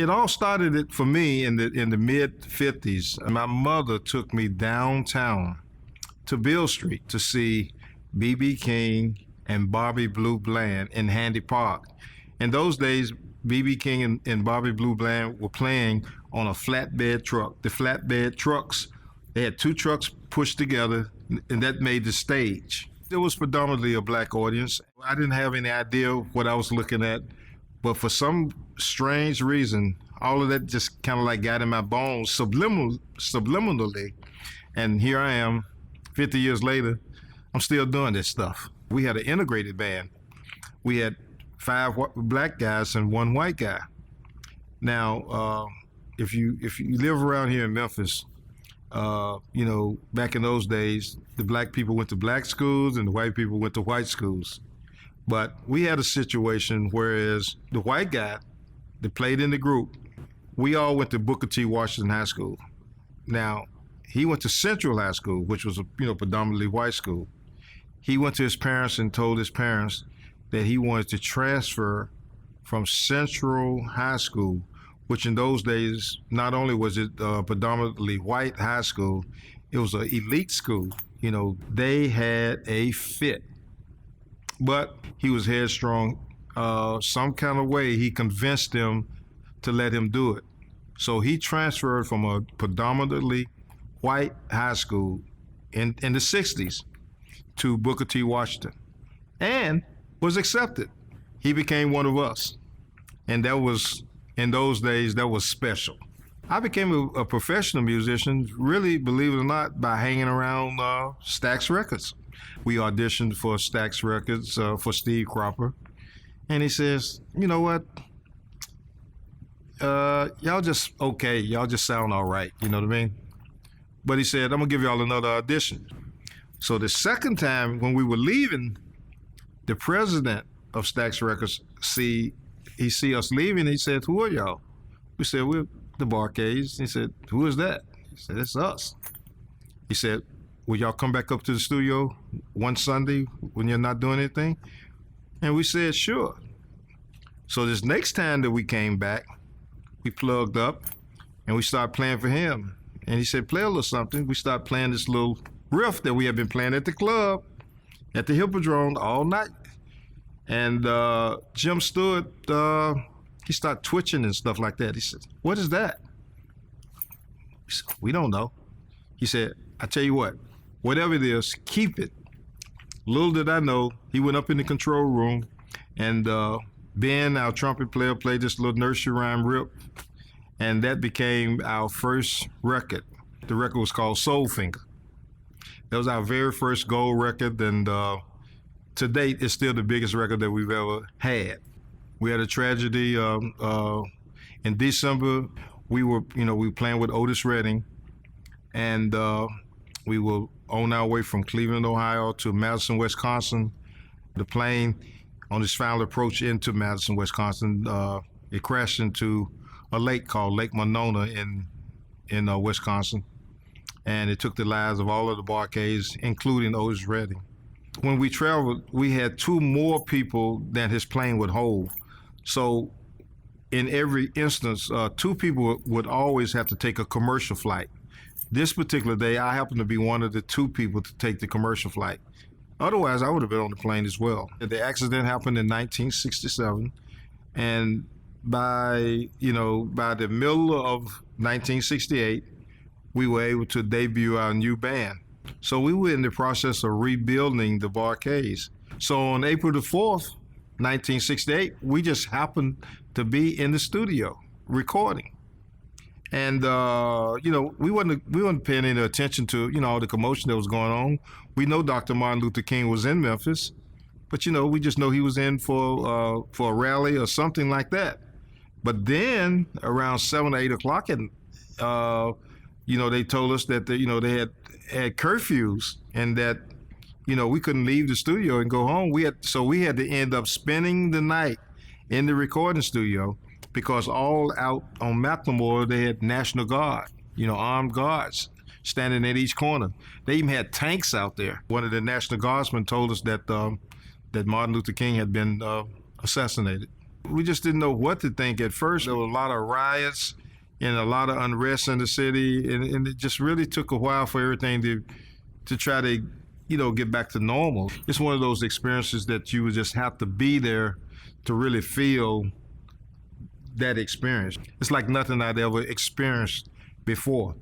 It all started for me in the mid '50s. My mother took me downtown to Beale Street to see B.B. King and Bobby Blue Bland in Handy Park. In those days, B.B. King and Bobby Blue Bland were playing on a flatbed truck. The flatbed trucks, they had two trucks pushed together, and that made the stage. It was predominantly a black audience. I didn't have any idea what I was looking at, but for some strange reason, all of that just kind of like got in my bones subliminally. And here I am, 50 years later, I'm still doing this stuff. We had an integrated band. We had 5 black guys and 1 white guy. Now, if you live around here in Memphis, back in those days, the black people went to black schools and the white people went to white schools. But we had a situation whereas the white guy that played in the group, we all went to Booker T. Washington High School. Now, he went to Central High School, which was a predominantly white school. He went to his parents and told his parents that he wanted to transfer from Central High School, which in those days, not only was it predominantly white high school, it was an elite school. They had a fit. But he was headstrong. Some kind of way he convinced them to let him do it. So he transferred from a predominantly white high school in the 60s to Booker T. Washington and was accepted. He became one of us. And that was, in those days, that was special. I became a professional musician, really, believe it or not, by hanging around Stax Records. We auditioned for Stax Records for Steve Cropper. And he says, you know what? Y'all just okay. Y'all just sound all right. You know what I mean? But he said, I'm going to give y'all another audition. So the second time when we were leaving, the president of Stax Records, he see us leaving, he said, who are y'all? We said, we're the Barcades. He said, who is that? He said, it's us. He said, will y'all come back up to the studio one Sunday when you're not doing anything? And we said, sure. So this next time that we came back, we plugged up and we started playing for him. And he said, play a little something. We started playing this little riff that we had been playing at the club, at the Hippodrome all night. And Jim Stewart, he started twitching and stuff like that. He said, what is that? We said, we don't know. He said, I tell you what, whatever it is, keep it. Little did I know, he went up in the control room and Ben, our trumpet player, played this little nursery rhyme rip. And that became our first record. The record was called Soul Finger. That was our very first gold record, and to date, it's still the biggest record that we've ever had. We had a tragedy in December. We were playing with Otis Redding, and we were on our way from Cleveland, Ohio to Madison, Wisconsin. The plane, on its final approach into Madison, Wisconsin, it crashed into a lake called Lake Monona in Wisconsin, and it took the lives of all of the Barcades, including Otis Redding. When we traveled, we had 2 more people than his plane would hold. So in every instance, 2 people would always have to take a commercial flight. This particular day, I happened to be one of the 2 people to take the commercial flight. Otherwise, I would have been on the plane as well. The accident happened in 1967, and by the middle of 1968, we were able to debut our new band. So we were in the process of rebuilding the Barcades. So on April the 4th, 1968, we just happened to be in the studio recording. And, we wasn't paying any attention to, all the commotion that was going on. We know Dr. Martin Luther King was in Memphis, but, we just know he was in for a rally or something like that. But then around 7 or 8 o'clock, and they told us that they had curfews and that we couldn't leave the studio and go home. We had to end up spending the night in the recording studio because all out on Macklemore they had National Guard, armed guards standing at each corner. They even had tanks out there. One of the National Guardsmen told us that Martin Luther King had been assassinated. we just didn't know what to think at first. There were a lot of riots and a lot of unrest in the city, and it just really took a while for everything to try to, get back to normal. It's one of those experiences that you would just have to be there to really feel that experience. It's like nothing I'd ever experienced before.